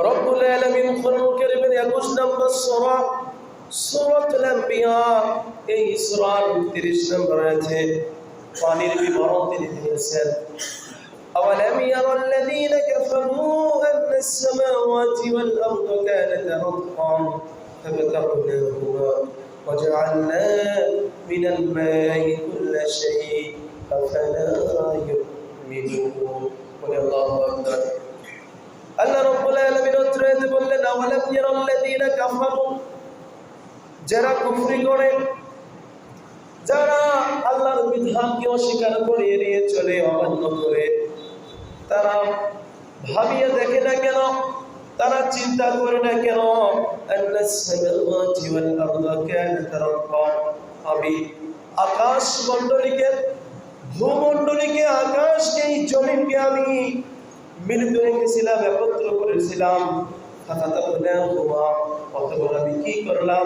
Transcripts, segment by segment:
রব্বুল আলামিন কোরআনুল কারীমের 21 নম্বর সূরা সূরাতুল আম্বিয়া, এই সূরার 30 নম্বর আয়াতে পানির বিবরণ তিনি দিয়েছেন। أولم ير الذين كفروا أن السماوات والأرض كانتا رتقا ففتقناهما وجعلنا من الماء كل شيء أفلا يؤمنون قل الله أكبر আল্লাহ রাব্বুল আলামিন উত্তরে বললেন আওয়ালাম ইয়ারাল্লাযীনা কাফারু, যারা কুফরি করে, যারা আল্লাহর বিধানকে অস্বীকার করে এড়িয়ে চলে, অমান্য করে, তারা ভাবিয়ে দেখে না কেন, তারা চিন্তা করে না কেন আন্নাস সামাওয়াতি ওয়াল আরদা কানাতা রাতকা, আমি আকাশ মণ্ডলীকে, ভূমণ্ডলীকে, আকাশকে, জমিনকে আমি মিলিত রেখেছিলাম, একত্র করেছিলাম। অতঃপর আমি কি করলাম,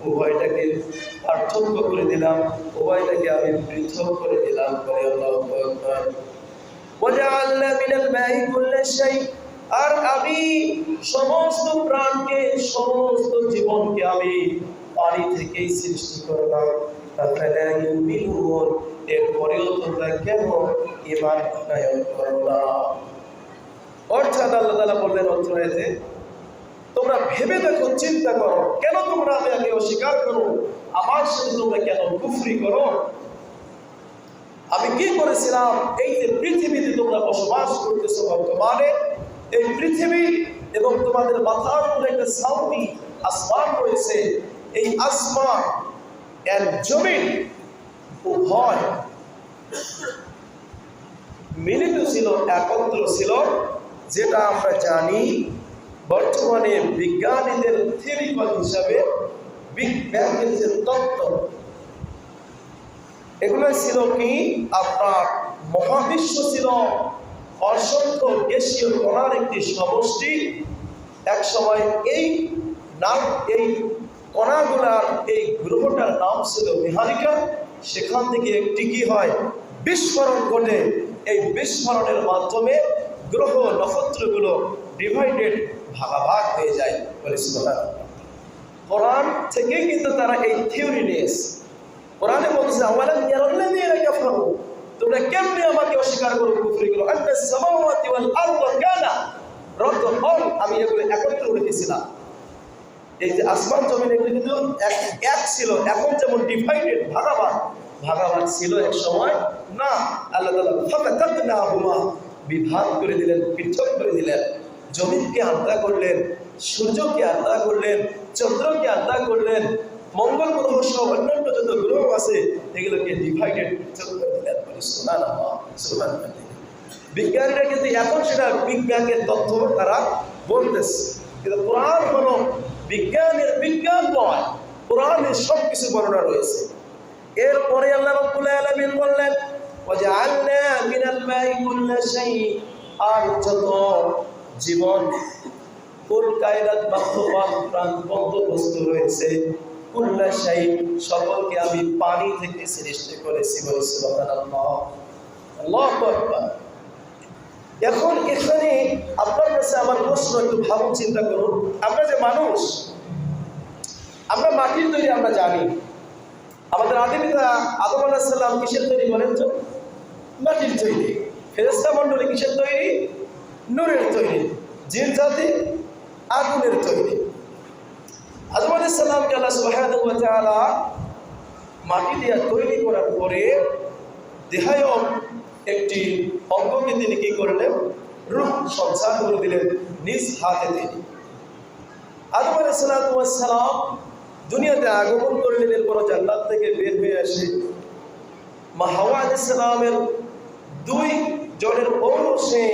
উভয়টাকে পার্থক্য করে দিলাম, উভয়টাকে আমি পৃথক করে দিলাম। আর আমি সমস্ত প্রাণকে, সমস্ত জীবনকে আমি পানি থেকেই সৃষ্টি করলাম। এরপরেও তোমরা কেন ঈমান আনয়ন করো না? অর্থাৎ আল্লাহ তাআলা বললেন অর্থে, তোমরা ভেবে দেখো, চিন্তা করো, কেন তোমরা আমাকে অস্বীকার করো, আমার সাথে তোমরা কেন কুফরি করো? আমি কি করেছিলাম? এই যে পৃথিবীতে তোমরা বসবাস করতেছো বর্তমানে, এই পৃথিবী এবং তোমাদের মাথার উপরে একটা সাউন্ডি আসমান রয়েছে, এই আসমান এর জমিন উভয় মিলিত ছিল, একত্র ছিল, যেটা আমরা জানি বর্তমানে বিজ্ঞানীদের থিওরিক্যাল হিসাবে বিগ ব্যাংয়ের যে তত্ত্ব, এগুলো ছিল কি, আপনার মহাবিশ্ব ছিল অসংখ্য গ্যাসীয় কণার একটি সমষ্টি। এক সময় এই কণাগুলার এই গ্রহটার নাম ছিল মেহারিকা। সেখান থেকে একটি কি হয়, বিস্ফোরণ ঘটে। এই বিস্ফোরণের মাধ্যমে গ্রহ নক্ষত্রগুলো ডিভাইডেড, ভাগাভাগ হয়ে যায়। কোরআন থেকে কিন্তু তারা এই থিওরি নিয়েছে। কোরআনে বলছে আওয়ালাম ইয়ারাল্লাযীনা কাফারু, তোমরা কেমনে আমাকে অস্বীকার করো, কুফরি করো। আন্নাস সামাওয়াতি ওয়াল আরদু কানা রাতকান, আমি এগুলো একত্র রেখেছিলাম। এই যে আসমান জমিন এগুলো কিন্তু এক ছিল, এখন যেমন ডিভাইডেড, ভাগাভাগ ছিল এক সময় না। আল্লাহ তাআলা ফাকাতানাহুমা, বিভাগ করে দিলেন, পৃথক করে দিলেন। জমিনকে আলাদা করলেন, সূর্যকে আলাদা করলেন, চন্দ্রকে আলাদা করলেন, মঙ্গল গ্রহ সহ অন্যান্য যত গ্রহ আছে এগুলোকে ডিভাইডেড, পৃথক করে দিলেন। বিজ্ঞানীরা কিন্তু এখন সেটা বিগ ব্যাংয়ের তথ্য তারা বলতেছে, কিন্তু কোরআন হলো বিজ্ঞানের বিজ্ঞান নয়, কোরআনের সবকিছু বর্ণনা রয়েছে। এরপরে আল্লাহ রাব্বুল আলামিন বললেন ওয়াজআলনা মিনাল মাই কুল্লা শাই, আর যত জীবন, কুল কায়নাত, বাস্তবান প্রাণবন্ত বস্তু রয়েছে, কুল্লা শাই, সকলকে আমি পানি থেকে সৃষ্টি করেছি। বলে সুবহানাল্লাহ, আল্লাহু আকবার। এখন এখানে আপনার কাছে আমার প্রশ্ন, একটু ভাবুন, চিন্তা করুন। আমরা যে মানুষ, আমরা মাটির তৈরি, আমরা জানি। আমাদের আদি পিতা আদম আলাইহিস সালাম কিসের তৈরি বলেন তো? মাটির তৈরি। ফেরেশতা মণ্ডলী কিসের তৈরি? নূরের তৈরি। জিন জাতি আগুনের তৈরি। আদম আলাইহিস সালামকে আল্লাহ সুবহানাহু ওয়া তাআলা মাটি দিয়ে তৈরি করার পরে দেহায়ও একটি অঙ্গকে তিনি কি করলেন? রূহ সঞ্চার করে দিলেন নিজ হাতে তিনি। আদম আলাইহিস সালাম দুনিয়াতে আগমন করলেন। এরপর জান্নাত থেকে বের হয়ে আসে মা হাওয়া আলাইহিস সালামের 2 জনের ঔরসে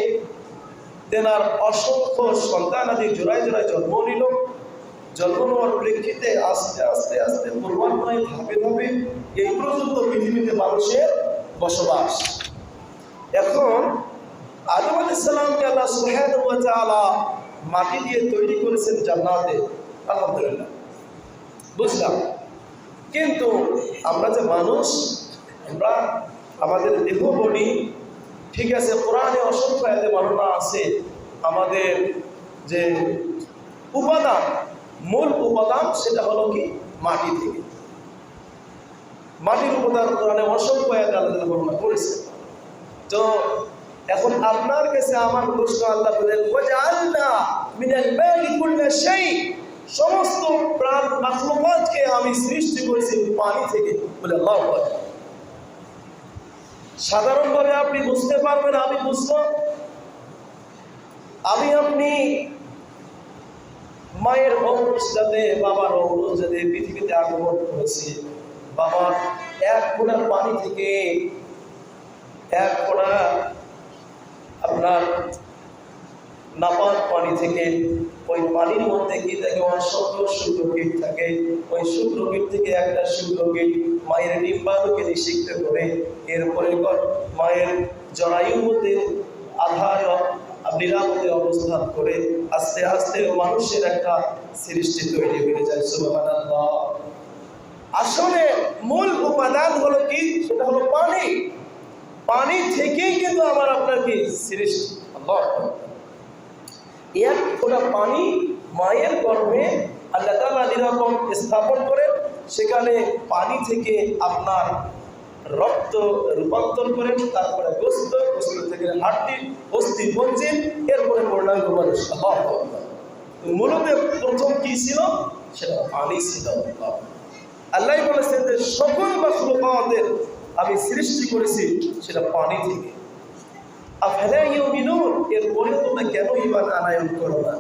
তেনার অসংখ্য সন্তানাদি জোড়ায় জোড়ায় জন্ম নিল। জন্ম নেওয়ার প্রেক্ষিতে আস্তে আস্তে আস্তে পূর্বান্বয়ে ধাপে ধাপে এই পর্যন্ত পৃথিবীতে মানুষের বসবাস। এখন আদম আলাইহিস সালামকে আল্লাহ সুবহানাহু ওয়া তাআলা মাটি দিয়ে তৈরি করেছেন জান্নাতে, আলহামদুলিল্লাহ, বুঝলাম। কিন্তু আমরা যে মানুষ, আমরা আমাদের দেহ বডি ঠিক আছে, কোরআনে অসংখ্য আয়াতে বর্ণনা আছে আমাদের যে উপাদান, মূল উপাদান সেটা হলো কি মাটি থেকে। মাটির উপাদান কোরআনে অসংখ্য আয়াতে আল্লাহ বর্ণনা করেছে। তো এখন আপনার কাছে আমার প্রশ্ন, আল্লাহ বলেন ওয়াজআলনা মিনাল মাই কুল্লা শাই, সমস্ত প্রাণ মাখলুকাতকে আমি সৃষ্টি করেছি পানি থেকে। বলে আল্লাহু আকবার। সাধারণভাবে আপনি বুঝতে পারবেন, আমি বুঝবো, আমি আপনি মায়ের অবস্থাতে, বাবার অবস্থাতে পৃথিবীতে আগমন করেছি। বাবার এক ফোঁটা পানি থেকে, এক ফোঁটা আপনার নাপাক পানি থেকে, ওই পানির মধ্যে কি থাকে অসংখ্য শুক্রকীট থাকে। ওই শুক্রকীট থেকে একটা শুক্রকীট মায়ের ডিম্বাণুকে নিষিক্ত করে এরপরে মায়ের জরায়ুর মধ্যে আধার নিরাপদে অবস্থান করে আস্তে আস্তে মানুষের একটা সৃষ্টি তৈরি হয়ে যায়। সুবহানাল্লাহ। আসলে মূল উপাদান হলো কি, সেটা হলো পানি। পানি থেকেই কিন্তু আমার আপনার কি সৃষ্টি। আল্লাহ, এক ফোঁটা পানি মায়ের গর্ভে আল্লাহ তাআলা নিরাপদ স্থাপন করেন, সেখানে পানি থেকে আপনার রক্ত রূপান্তর করেন, তারপরে গোস্ত, গোস্ত থেকে হাড্ডি, অস্থি, মজ্জা, এরপরে পূর্ণাঙ্গ মানুষ। আল্লাহ, মূলত প্রথম কি ছিল, সেটা পানি ছিল। আল্লাহ বলেছেন যে সকল মাখলুকাতের আমি সৃষ্টি করেছি সেটা পানি থেকে। আফালা ইউমিনুন, এরপরে তোমরা কেন ঈমান আনয়ন করো না?